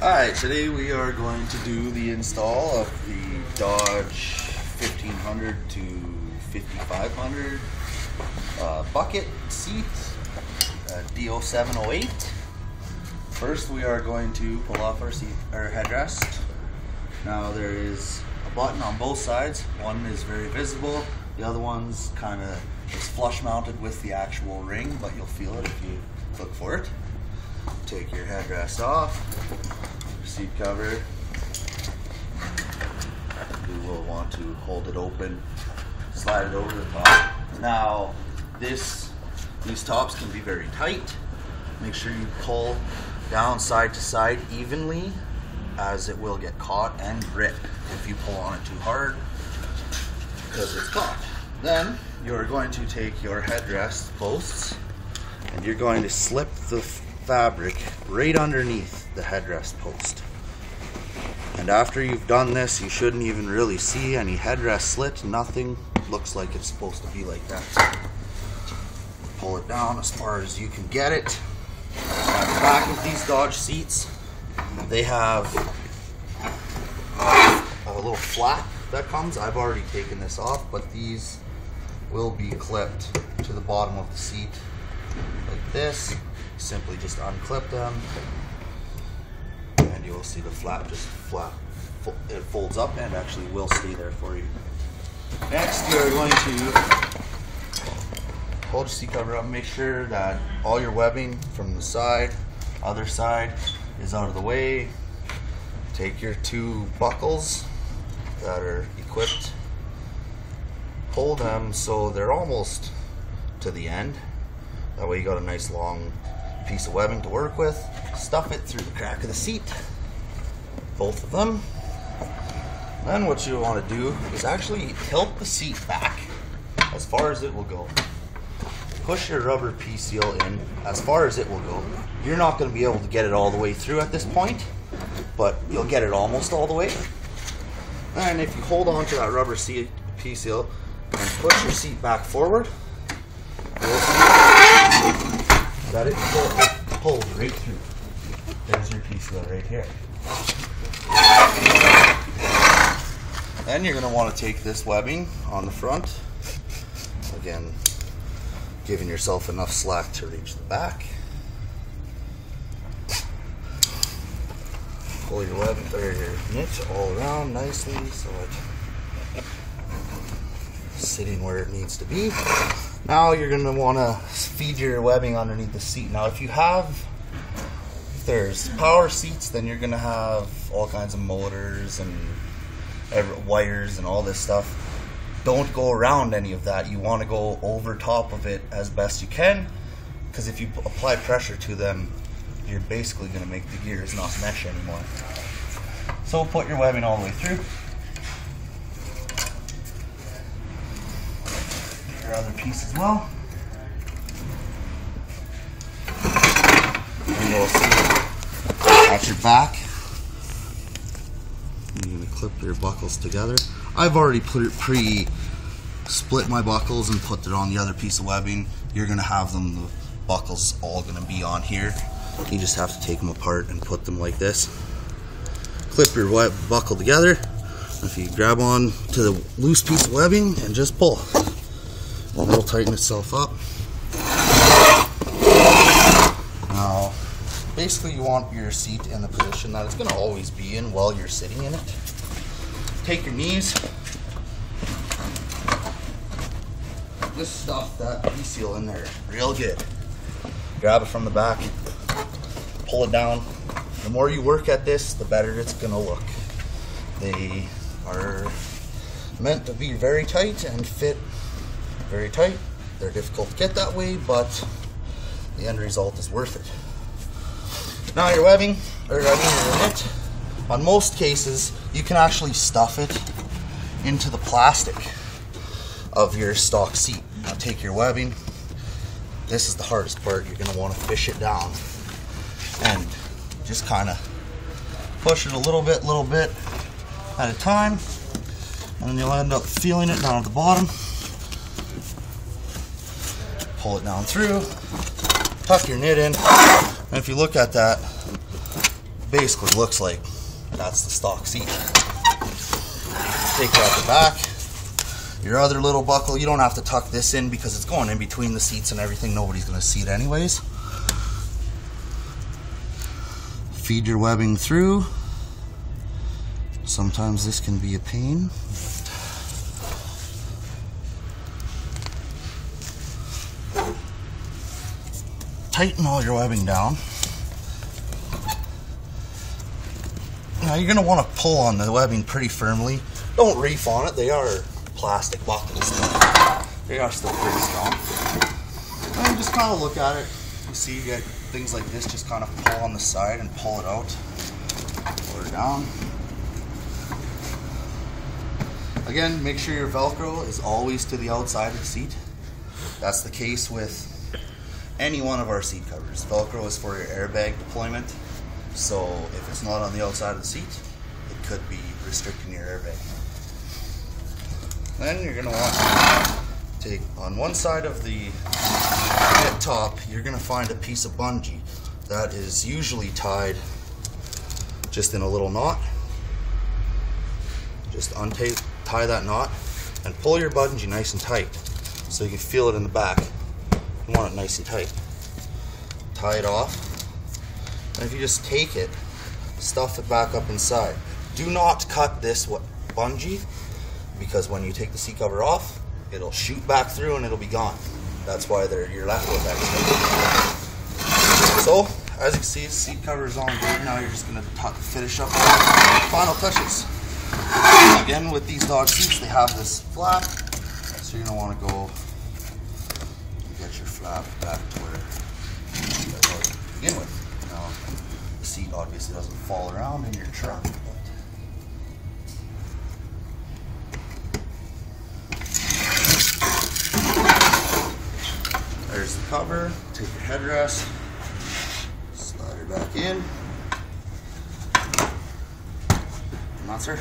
Alright, today we are going to do the install of the Dodge 1500 to 5500 bucket seat, D0708. First we are going to pull off our headrest. Now there is a button on both sides. One is very visible, the other one's kind of is flush mounted with the actual ring, but you'll feel it if you look for it. Take your headrest off, your seat cover. You will want to hold it open, slide it over the top. Now these tops can be very tight. Make sure you pull down side to side evenly, as it will get caught and grip if you pull on it too hard, because it's caught. Then you're going to take your headrest posts and you're going to slip the fabric right underneath the headrest post. And after you've done this, you shouldn't even really see any headrest slit, nothing. Looks like it's supposed to be like that. Pull it down as far as you can get it. At the back of these Dodge seats, they have a little flap that comes. I've already taken this off, but these will be clipped to the bottom of the seat like this. Simply just unclip them and you will see the flap just it folds up and actually will stay there for you. Next, you're going to hold your seat cover up, make sure that all your webbing from the side, other side, is out of the way. Take your two buckles that are equipped, pull them so they're almost to the end. That way you got a nice long piece of webbing to work with. Stuff it through the crack of the seat, both of them. Then what you want to do is actually tilt the seat back as far as it will go. Push your rubber P-seal in as far as it will go. You're not going to be able to get it all the way through at this point, but you'll get it almost all the way. And if you hold on to that rubber P-seal and push your seat back forward, you'll see that it pulls right through. There's your P-seal right here. Then you're going to want to take this webbing on the front, again giving yourself enough slack to reach the back. Pull your webbing or your knit all around nicely so it's sitting where it needs to be. Now you're going to want to feed your webbing underneath the seat. Now if there's power seats, then you're going to have all kinds of motors and wires and all this stuff. Don't go around any of that. You want to go over top of it as best you can, because if you apply pressure to them, you're basically going to make the gears not mesh anymore. So put your webbing all the way through. Your other piece as well. And you'll see at your back, you're going to clip your buckles together. I've already pre-split my buckles and put it on the other piece of webbing. You're going to have them, the buckles all going to be on here. You just have to take them apart and put them like this. Clip your buckle together. If you grab on to the loose piece of webbing and just pull, and it'll tighten itself up. Now, basically you want your seat in the position that it's going to always be in while you're sitting in it. Take your knees. Just stuff that P-seal in there real good. Grab it from the back, pull it down. The more you work at this, the better it's going to look. They are meant to be very tight and fit very tight. They're difficult to get that way, but the end result is worth it. Now your webbing, or your knit, on most cases you can actually stuff it into the plastic of your stock seat. Now take your webbing. This is the hardest part. You're going to want to fish it down and just kind of push it a little bit at a time, and then you'll end up feeling it down at the bottom. Pull it down through, tuck your knit in, and if you look at that, basically looks like that's the stock seat. Take out the back. Your other little buckle, you don't have to tuck this in because it's going in between the seats and everything. Nobody's going to see it anyways. Feed your webbing through. Sometimes this can be a pain. Tighten all your webbing down. Now you're going to want to pull on the webbing pretty firmly. Don't reef on it. They are plastic buckles. They are still pretty strong. And just kind of look at it. You see you get things like this. Just kind of pull on the side and pull it out. Pull it down. Again, make sure your Velcro is always to the outside of the seat. That's the case with any one of our seat covers. Velcro is for your airbag deployment. So if it's not on the outside of the seat, it could be restricting your airbag. Then you're going to want to take on one side of the head top, you're going to find a piece of bungee that is usually tied just in a little knot. Just tie that knot and pull your bungee nice and tight so you can feel it in the back. You want it nice and tight. Tie it off. And if you just take it, stuff it back up inside. Do not cut this bungee, because when you take the seat cover off, it'll shoot back through and it'll be gone. That's why you're left with extra. So, as you can see, the seat cover is on good. Now you're just going to finish up the final touches. Again, with these dog seats, they have this flap, so you're going to want to go and get your flap back to where you guys begin with. Now, the seat obviously doesn't fall around in your truck. There's the cover. Take your headrest, slide her back in, and that's her.